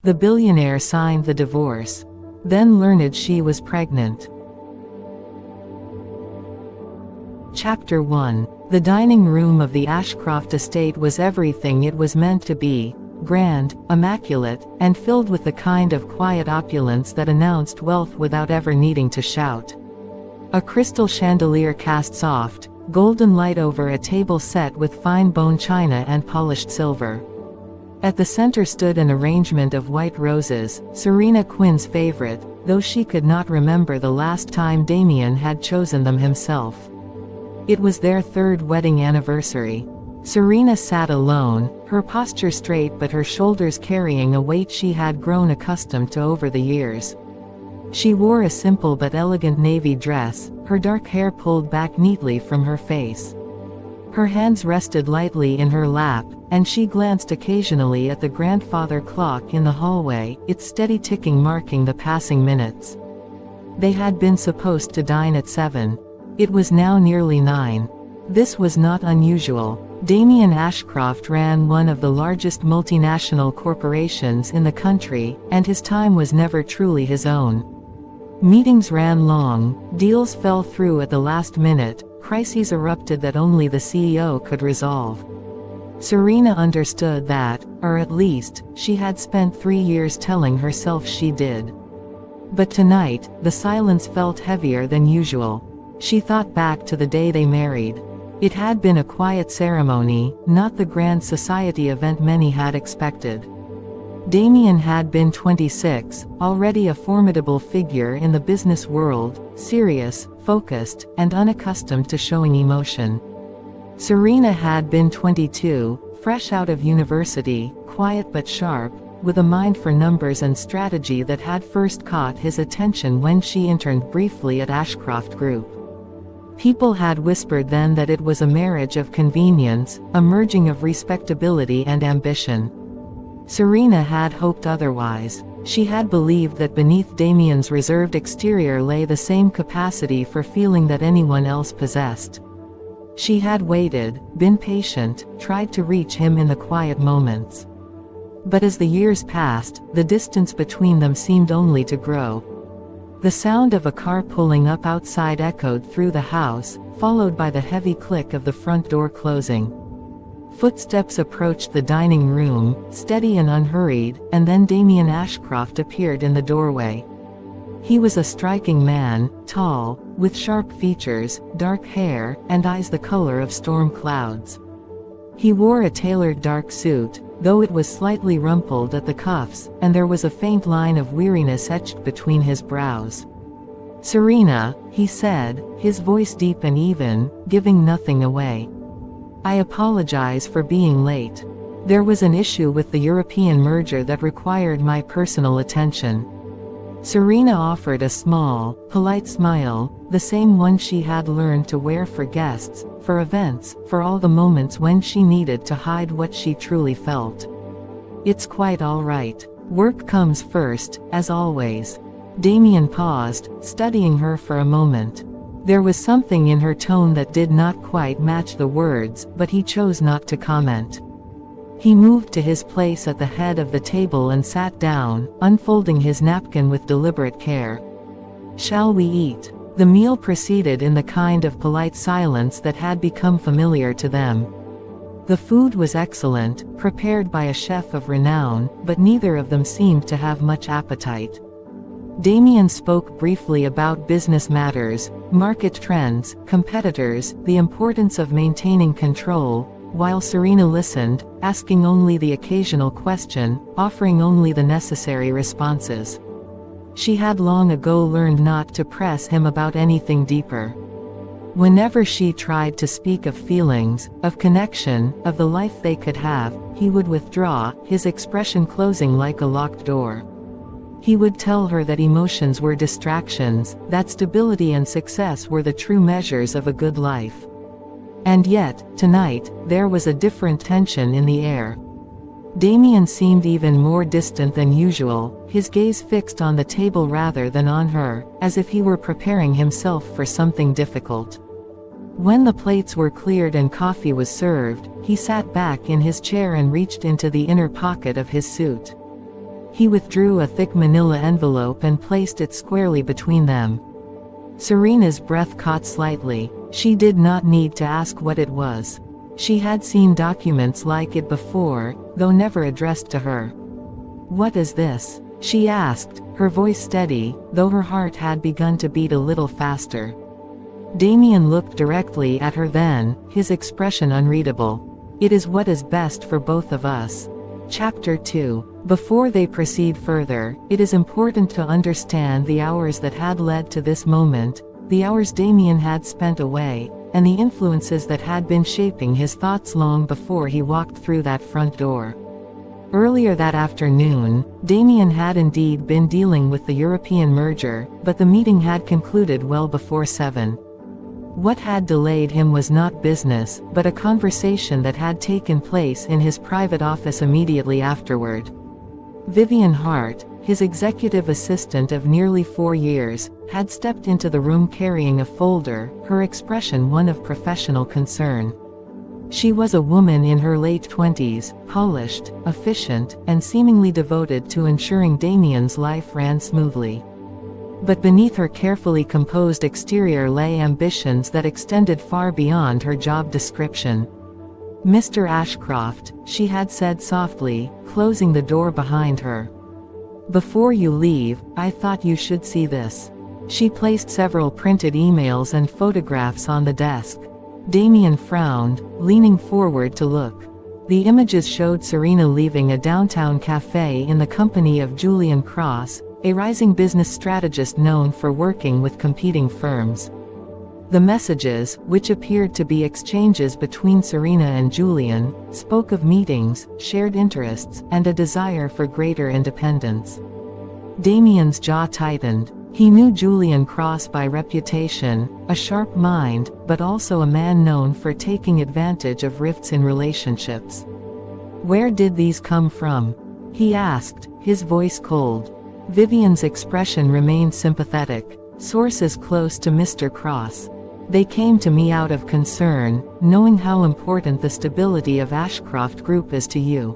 The billionaire signed the divorce. Then learned she was pregnant. Chapter 1. The dining room of the Ashcroft estate was everything it was meant to be: grand, immaculate, and filled with the kind of quiet opulence that announced wealth without ever needing to shout. A crystal chandelier cast soft, golden light over a table set with fine bone china and polished silver. At the center stood an arrangement of white roses, Serena Quinn's favorite, though she could not remember the last time Damien had chosen them himself. It was their third wedding anniversary. Serena sat alone, her posture straight but her shoulders carrying a weight she had grown accustomed to over the years. She wore a simple but elegant navy dress, her dark hair pulled back neatly from her face. Her hands rested lightly in her lap, and she glanced occasionally at the grandfather clock in the hallway, its steady ticking marking the passing minutes. They had been supposed to dine at 7. It was now nearly 9. This was not unusual. Damien Ashcroft ran one of the largest multinational corporations in the country, and his time was never truly his own. Meetings ran long, deals fell through at the last minute, crises erupted that only the CEO could resolve. Serena understood that, or at least, she had spent 3 years telling herself she did. But tonight, the silence felt heavier than usual. She thought back to the day they married. It had been a quiet ceremony, not the grand society event many had expected. Damien had been 26, already a formidable figure in the business world, serious, focused, and unaccustomed to showing emotion. Serena had been 22, fresh out of university, quiet but sharp, with a mind for numbers and strategy that had first caught his attention when she interned briefly at Ashcroft Group. People had whispered then that it was a marriage of convenience, a merging of respectability and ambition. Serena had hoped otherwise. She had believed that beneath Damien's reserved exterior lay the same capacity for feeling that anyone else possessed. She had waited, been patient, tried to reach him in the quiet moments. But as the years passed, the distance between them seemed only to grow. The sound of a car pulling up outside echoed through the house, followed by the heavy click of the front door closing. Footsteps approached the dining room, steady and unhurried, and then Damien Ashcroft appeared in the doorway. He was a striking man, tall, with sharp features, dark hair, and eyes the color of storm clouds. He wore a tailored dark suit, though it was slightly rumpled at the cuffs, and there was a faint line of weariness etched between his brows. "Serena," he said, his voice deep and even, giving nothing away. "I apologize for being late. There was an issue with the European merger that required my personal attention." Serena offered a small, polite smile, the same one she had learned to wear for guests, for events, for all the moments when she needed to hide what she truly felt. "It's quite all right. Work comes first, as always." Damien paused, studying her for a moment. There was something in her tone that did not quite match the words, but he chose not to comment. He moved to his place at the head of the table and sat down, unfolding his napkin with deliberate care. "Shall we eat?" The meal proceeded in the kind of polite silence that had become familiar to them. The food was excellent, prepared by a chef of renown, but neither of them seemed to have much appetite. Damien spoke briefly about business matters, market trends, competitors, the importance of maintaining control, while Serena listened, asking only the occasional question, offering only the necessary responses. She had long ago learned not to press him about anything deeper. Whenever she tried to speak of feelings, of connection, of the life they could have, he would withdraw, his expression closing like a locked door. He would tell her that emotions were distractions, that stability and success were the true measures of a good life. And yet, tonight, there was a different tension in the air. Damien seemed even more distant than usual, his gaze fixed on the table rather than on her, as if he were preparing himself for something difficult. When the plates were cleared and coffee was served, he sat back in his chair and reached into the inner pocket of his suit. He withdrew a thick manila envelope and placed it squarely between them. Serena's breath caught slightly. She did not need to ask what it was. She had seen documents like it before, though never addressed to her. "What is this?" she asked, her voice steady, though her heart had begun to beat a little faster. Damien looked directly at her then, his expression unreadable. "It is what is best for both of us." Chapter 2. Before they proceed further, it is important to understand the hours that had led to this moment, the hours Damien had spent away, and the influences that had been shaping his thoughts long before he walked through that front door. Earlier that afternoon, Damien had indeed been dealing with the European merger, but the meeting had concluded well before 7. What had delayed him was not business, but a conversation that had taken place in his private office immediately afterward. Vivian Hart, his executive assistant of nearly 4 years, had stepped into the room carrying a folder, her expression one of professional concern. She was a woman in her late 20s, polished, efficient, and seemingly devoted to ensuring Damien's life ran smoothly. But beneath her carefully composed exterior lay ambitions that extended far beyond her job description. "Mr. Ashcroft," she had said softly, closing the door behind her. "Before you leave, I thought you should see this." She placed several printed emails and photographs on the desk. Damien frowned, leaning forward to look. The images showed Serena leaving a downtown cafe in the company of Julian Cross, a rising business strategist known for working with competing firms. The messages, which appeared to be exchanges between Serena and Julian, spoke of meetings, shared interests, and a desire for greater independence. Damien's jaw tightened. He knew Julian Cross by reputation, a sharp mind, but also a man known for taking advantage of rifts in relationships. "Where did these come from?" he asked, his voice cold. Vivian's expression remained sympathetic. "Sources close to Mr. Cross. They came to me out of concern, knowing how important the stability of Ashcroft Group is to you.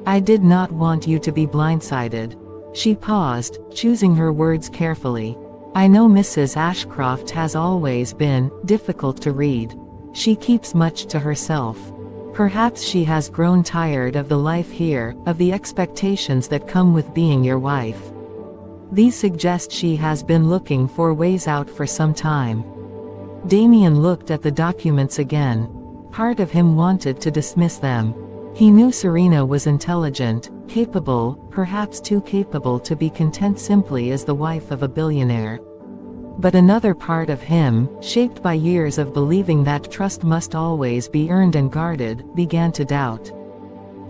I did not want you to be blindsided." She paused, choosing her words carefully. "I know Mrs. Ashcroft has always been difficult to read. She keeps much to herself. Perhaps she has grown tired of the life here, of the expectations that come with being your wife. These suggest she has been looking for ways out for some time." Damien looked at the documents again. Part of him wanted to dismiss them. He knew Serena was intelligent, capable, perhaps too capable to be content simply as the wife of a billionaire. But another part of him, shaped by years of believing that trust must always be earned and guarded, began to doubt.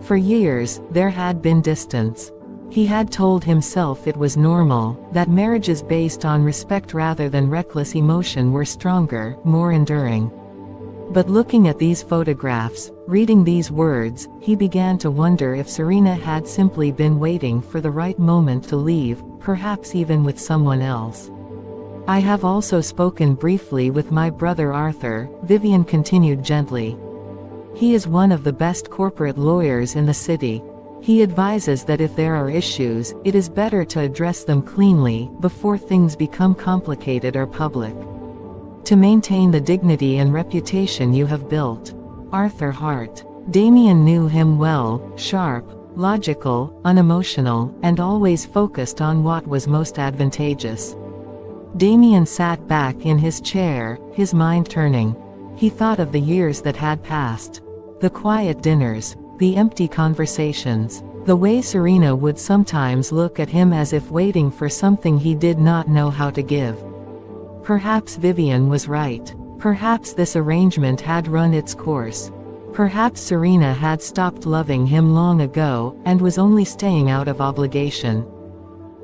For years, there had been distance. He had told himself it was normal, that marriages based on respect rather than reckless emotion were stronger, more enduring. But looking at these photographs, reading these words, he began to wonder if Serena had simply been waiting for the right moment to leave, perhaps even with someone else. "I have also spoken briefly with my brother Arthur," Vivian continued gently. "He is one of the best corporate lawyers in the city. He advises that if there are issues, it is better to address them cleanly, before things become complicated or public. To maintain the dignity and reputation you have built." Arthur Hart. Damien knew him well, sharp, logical, unemotional, and always focused on what was most advantageous. Damien sat back in his chair, his mind turning. He thought of the years that had passed. The quiet dinners, the empty conversations, the way Serena would sometimes look at him as if waiting for something he did not know how to give. Perhaps Vivian was right. Perhaps this arrangement had run its course. Perhaps Serena had stopped loving him long ago, and was only staying out of obligation.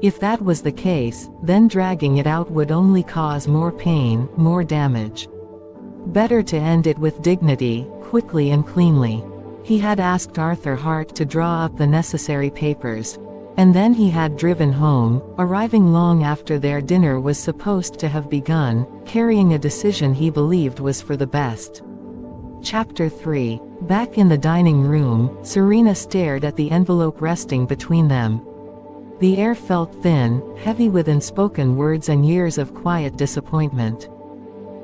If that was the case, then dragging it out would only cause more pain, more damage. Better to end it with dignity, quickly and cleanly. He had asked Arthur Hart to draw up the necessary papers. And then he had driven home, arriving long after their dinner was supposed to have begun, carrying a decision he believed was for the best. Chapter 3. Back in the dining room, Serena stared at the envelope resting between them. The air felt thin, heavy with unspoken words and years of quiet disappointment.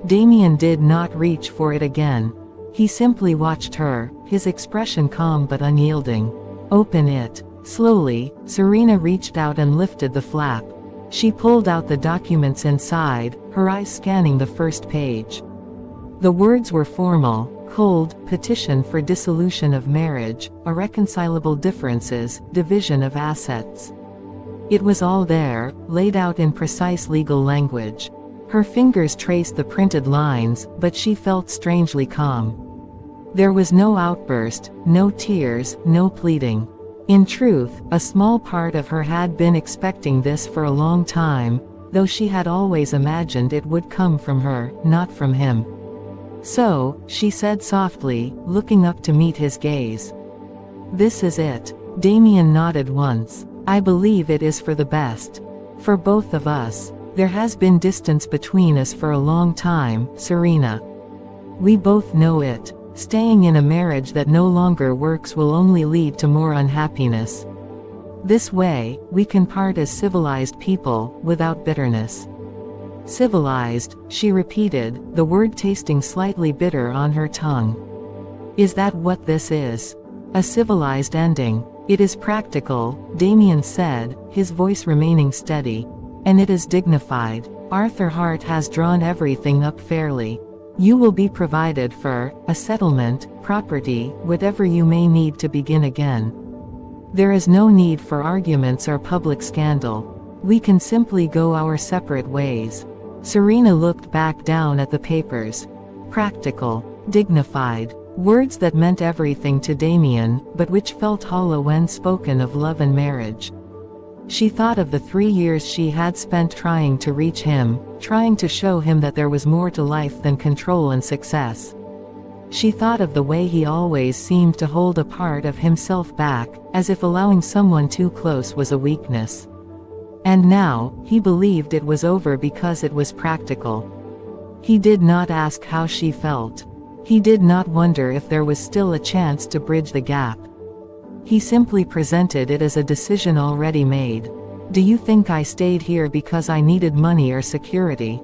Damien did not reach for it again. He simply watched her, his expression calm but unyielding. "Open it." Slowly, Serena reached out and lifted the flap. She pulled out the documents inside, her eyes scanning the first page. The words were formal, cold: petition for dissolution of marriage, irreconcilable differences, division of assets. It was all there, laid out in precise legal language. Her fingers traced the printed lines, but she felt strangely calm. There was no outburst, no tears, no pleading. In truth, a small part of her had been expecting this for a long time, though she had always imagined it would come from her, not from him. "So," she said softly, looking up to meet his gaze. "This is it." Damien nodded once. "I believe it is for the best. For both of us. There has been distance between us for a long time, Serena. We both know it. Staying in a marriage that no longer works will only lead to more unhappiness. This way, we can part as civilized people, without bitterness." "Civilized," she repeated, the word tasting slightly bitter on her tongue. "Is that what this is? A civilized ending?" "It is practical," Damien said, his voice remaining steady. "And it is dignified. Arthur Hart has drawn everything up fairly. You will be provided for, a settlement, property, whatever you may need to begin again. There is no need for arguments or public scandal. We can simply go our separate ways." Serena looked back down at the papers. Practical, dignified, words that meant everything to Damien, but which felt hollow when spoken of love and marriage. She thought of the 3 years she had spent trying to reach him, trying to show him that there was more to life than control and success. She thought of the way he always seemed to hold a part of himself back, as if allowing someone too close was a weakness. And now, he believed it was over because it was practical. He did not ask how she felt. He did not wonder if there was still a chance to bridge the gap. He simply presented it as a decision already made. "Do you think I stayed here because I needed money or security?"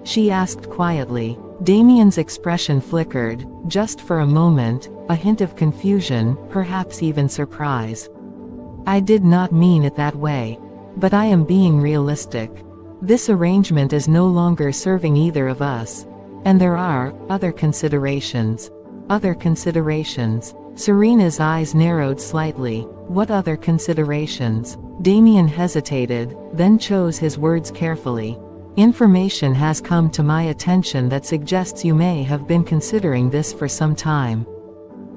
she asked quietly. Damien's expression flickered, just for a moment, a hint of confusion, perhaps even surprise. "I did not mean it that way. But I am being realistic. This arrangement is no longer serving either of us. And there are other considerations." "Other considerations?" Serena's eyes narrowed slightly. "What other considerations?" Damien hesitated, then chose his words carefully. "Information has come to my attention that suggests you may have been considering this for some time.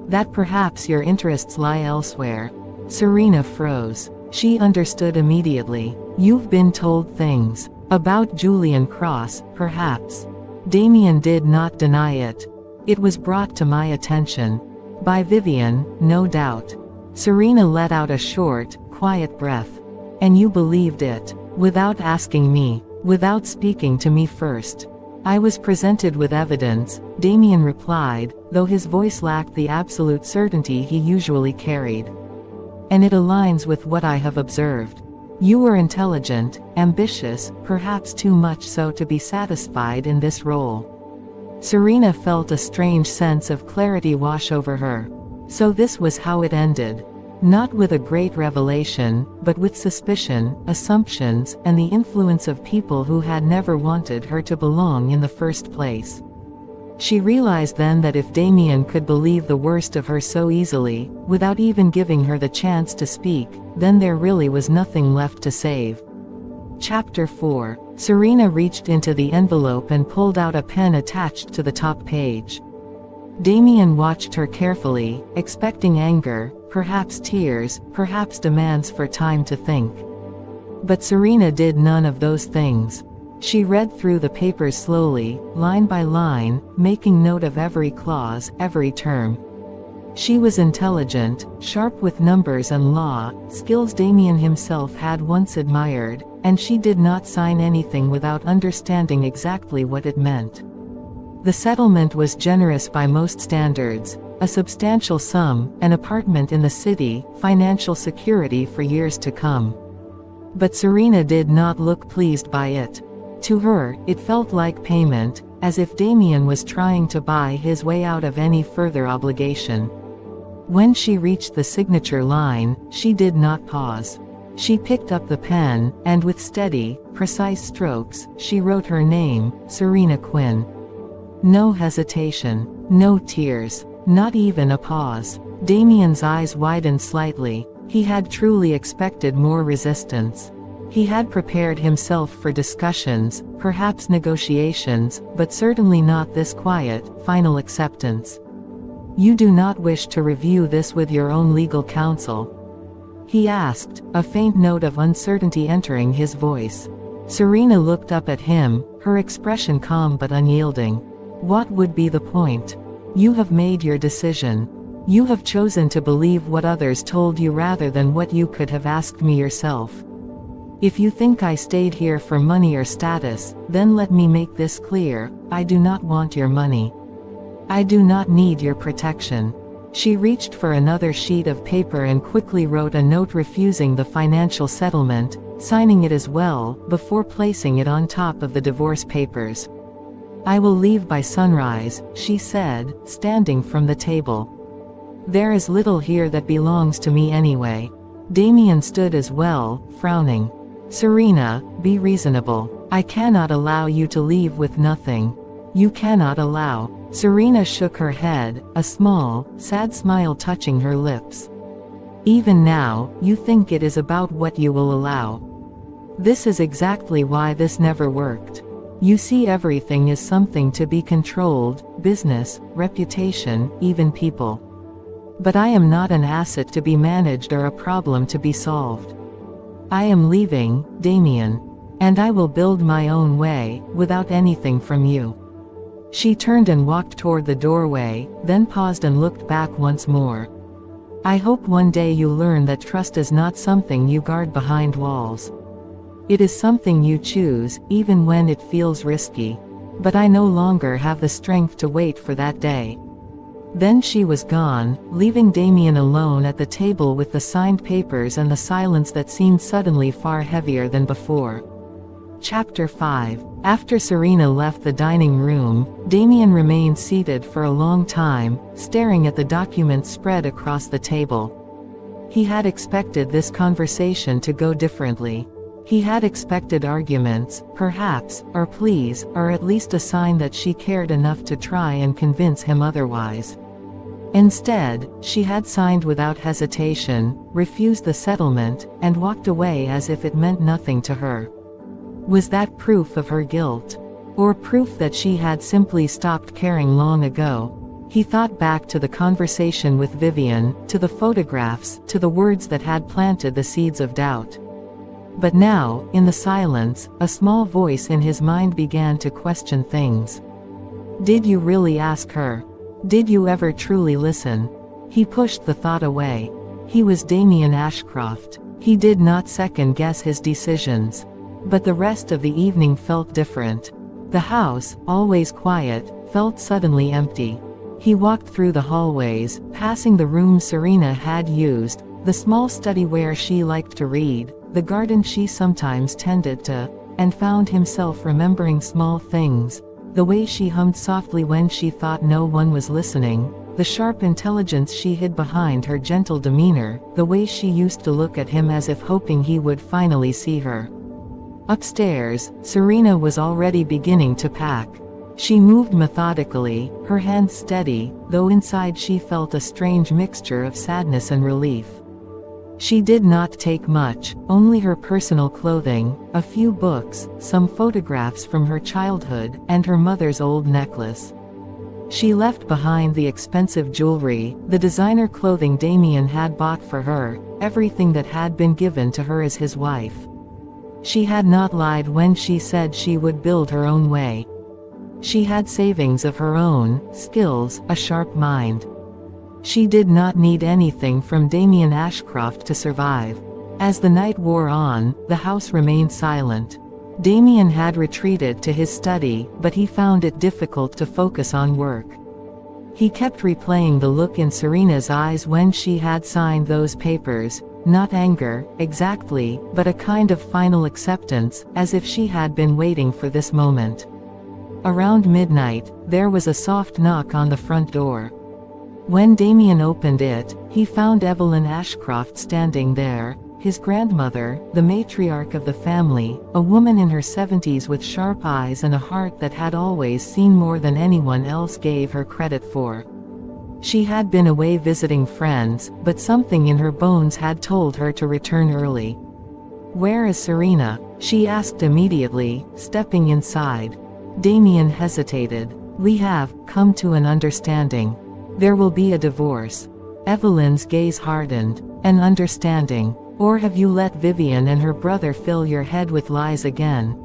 That perhaps your interests lie elsewhere." Serena froze. She understood immediately. "You've been told things. About Julian Cross, perhaps." Damien did not deny it. "It was brought to my attention. By Vivian, no doubt." Serena let out a short, quiet breath. "And you believed it? Without asking me? Without speaking to me first?" "I was presented with evidence," Damien replied, though his voice lacked the absolute certainty he usually carried. "And it aligns with what I have observed. You were intelligent, ambitious, perhaps too much so to be satisfied in this role." Serena felt a strange sense of clarity wash over her. So this was how it ended. Not with a great revelation, but with suspicion, assumptions, and the influence of people who had never wanted her to belong in the first place. She realized then that if Damien could believe the worst of her so easily, without even giving her the chance to speak, then there really was nothing left to save. Chapter 4. Serena reached into the envelope and pulled out a pen attached to the top page. Damien watched her carefully, expecting anger, perhaps tears, perhaps demands for time to think. But Serena did none of those things. She read through the papers slowly, line by line, making note of every clause, every term. She was intelligent, sharp with numbers and law, skills Damien himself had once admired, and she did not sign anything without understanding exactly what it meant. The settlement was generous by most standards: a substantial sum, an apartment in the city, financial security for years to come. But Serena did not look pleased by it. To her, it felt like payment, as if Damien was trying to buy his way out of any further obligation. When she reached the signature line, she did not pause. She picked up the pen, and with steady, precise strokes, she wrote her name, Serena Quinn. No hesitation. No tears. Not even a pause. Damien's eyes widened slightly. He had truly expected more resistance. He had prepared himself for discussions, perhaps negotiations, but certainly not this quiet, final acceptance. You do not wish to review this with your own legal counsel? He asked, a faint note of uncertainty entering his voice. Serena looked up at him, her expression calm but unyielding. What would be the point? You have made your decision. You have chosen to believe what others told you rather than what you could have asked me yourself. If you think I stayed here for money or status, then let me make this clear, I do not want your money. I do not need your protection. She reached for another sheet of paper and quickly wrote a note refusing the financial settlement, signing it as well, before placing it on top of the divorce papers. I will leave by sunrise, she said, standing from the table. There is little here that belongs to me anyway. Damien stood as well, frowning. Serena, be reasonable. I cannot allow you to leave with nothing. You cannot allow. Serena shook her head, a small, sad smile touching her lips. Even now, you think it is about what you will allow. This is exactly why this never worked. You see everything is something to be controlled, business, reputation, even people. But I am not an asset to be managed or a problem to be solved. I am leaving, Damien. And I will build my own way, without anything from you. She turned and walked toward the doorway, then paused and looked back once more. I hope one day you learn that trust is not something you guard behind walls. It is something you choose, even when it feels risky. But I no longer have the strength to wait for that day. Then she was gone, leaving Damien alone at the table with the signed papers and the silence that seemed suddenly far heavier than before. Chapter 5. After Serena left the dining room, Damien remained seated for a long time, staring at the documents spread across the table. He had expected this conversation to go differently. He had expected arguments, perhaps, or pleas, or at least a sign that she cared enough to try and convince him otherwise. Instead, she had signed without hesitation, refused the settlement, and walked away as if it meant nothing to her. Was that proof of her guilt? Or proof that she had simply stopped caring long ago? He thought back to the conversation with Vivian, to the photographs, to the words that had planted the seeds of doubt. But now, in the silence, a small voice in his mind began to question things. Did you really ask her? Did you ever truly listen? He pushed the thought away. He was Damien Ashcroft. He did not second-guess his decisions. But the rest of the evening felt different. The house, always quiet, felt suddenly empty. He walked through the hallways, passing the room Serena had used, the small study where she liked to read, the garden she sometimes tended to, and found himself remembering small things. The way she hummed softly when she thought no one was listening, the sharp intelligence she hid behind her gentle demeanor, the way she used to look at him as if hoping he would finally see her. Upstairs, Serena was already beginning to pack. She moved methodically, her hands steady, though inside she felt a strange mixture of sadness and relief. She did not take much, only her personal clothing, a few books, some photographs from her childhood, and her mother's old necklace. She left behind the expensive jewelry, the designer clothing Damien had bought for her, everything that had been given to her as his wife. She had not lied when she said she would build her own way. She had savings of her own, skills, a sharp mind. She did not need anything from Damien Ashcroft to survive. As the night wore on, the house remained silent. Damien had retreated to his study, but he found it difficult to focus on work. He kept replaying the look in Serena's eyes when she had signed those papers. not anger, exactly, but a kind of final acceptance, as if she had been waiting for this moment. Around midnight, there was a soft knock on the front door. When Damien opened it, he found Evelyn Ashcroft standing there, his grandmother, the matriarch of the family, a woman in her 70s with sharp eyes and a heart that had always seen more than anyone else gave her credit for. She had been away visiting friends, but something in her bones had told her to return early. "Where is Serena?" she asked immediately, stepping inside. Damien hesitated. "We have come to an understanding. There will be a divorce." Evelyn's gaze hardened. "An understanding? Or have you let Vivian and her brother fill your head with lies again?"